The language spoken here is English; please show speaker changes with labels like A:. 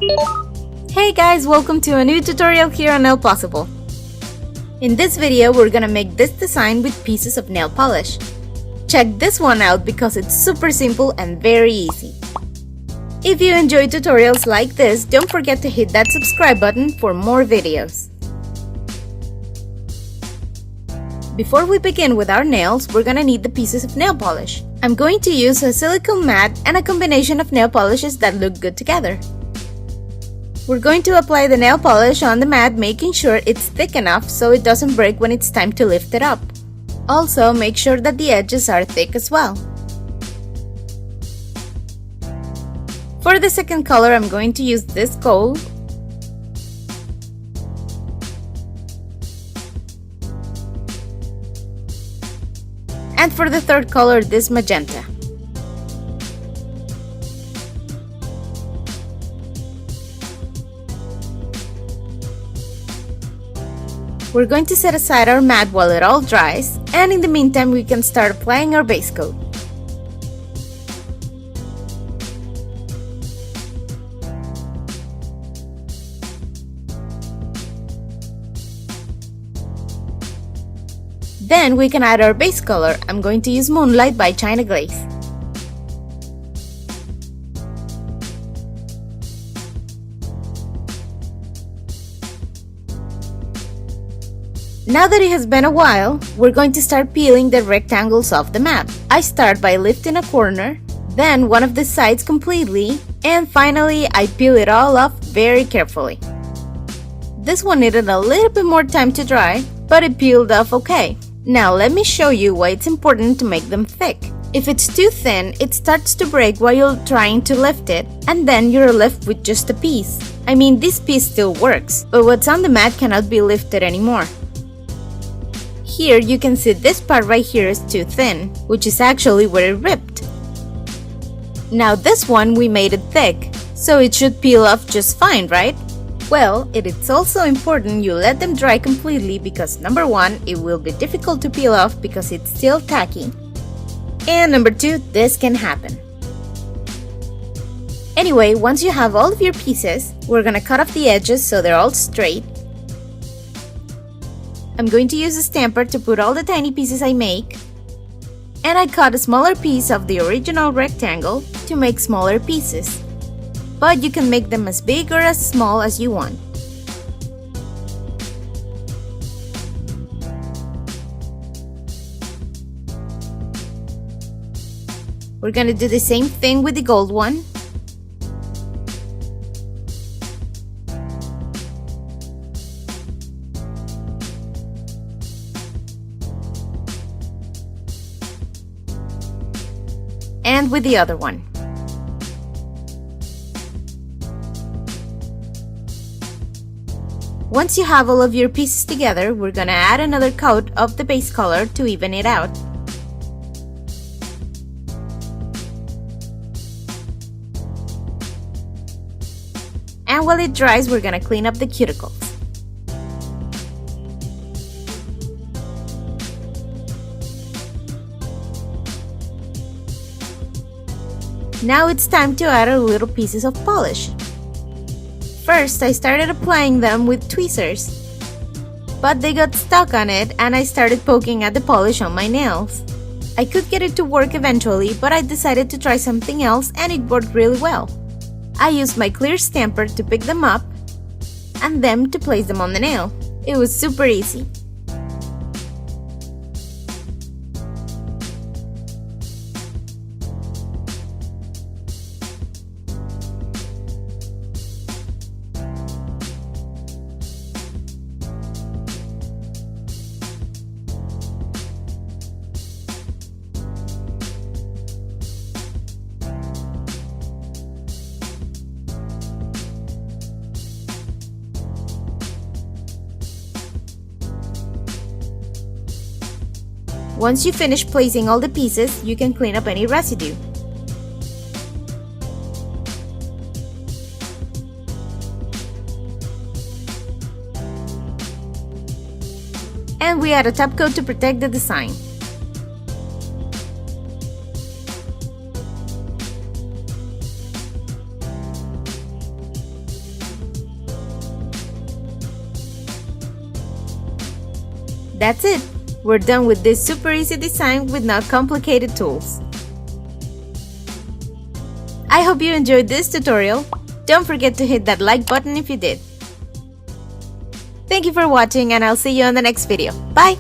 A: Hey guys, welcome to a new tutorial here on NailPossible. In this video, we're gonna make this design with pieces of nail polish. Check this one out because it's super simple and very easy. If you enjoy tutorials like this, don't forget to hit that subscribe button for more videos. Before we begin with our nails, we're gonna need the pieces of nail polish. I'm going to use a silicone mat and a combination of nail polishes that look good together. We're going to apply the nail polish on the mat, making sure it's thick enough so it doesn't break when it's time to lift it up. Also, make sure that the edges are thick as well. For the second color, I'm going to use this gold. And for the third color, this magenta. We're going to set aside our mat while it all dries, and in the meantime we can start applying our base coat. Then we can add our base color. I'm going to use Moonlight by China Glaze. Now that it has been a while, we're going to start peeling the rectangles off the mat. I start by lifting a corner, then one of the sides completely, and finally I peel it all off very carefully. This one needed a little bit more time to dry, but it peeled off okay. Now let me show you why it's important to make them thick. If it's too thin, it starts to break while you're trying to lift it, and then you're left with just a piece. I mean, this piece still works, but what's on the mat cannot be lifted anymore. Here you can see this part right here is too thin, which is actually where it ripped. Now this one we made it thick, so it should peel off just fine, right? Well, it's also important you let them dry completely because number one, it will be difficult to peel off because it's still tacky. And number two, this can happen. Anyway, once you have all of your pieces, we're gonna cut off the edges so they're all straight. I'm going to use a stamper to put all the tiny pieces I make, and I cut a smaller piece of the original rectangle to make smaller pieces, but you can make them as big or as small as you want. We're going to do the same thing with the gold one. And with the other one. Once you have all of your pieces together, we're gonna add another coat of the base color to even it out. And while it dries, we're gonna clean up the cuticles. Now it's time to add our little pieces of polish. First, I started applying them with tweezers, but they got stuck on it and I started poking at the polish on my nails. I could get it to work eventually, but I decided to try something else and it worked really well. I used my clear stamper to pick them up and then to place them on the nail. It was super easy. Once you finish placing all the pieces, you can clean up any residue. And we add a top coat to protect the design. That's it! We're done with this super easy design with not complicated tools. I hope you enjoyed this tutorial. Don't forget to hit that like button if you did. Thank you for watching and I'll see you on the next video. Bye!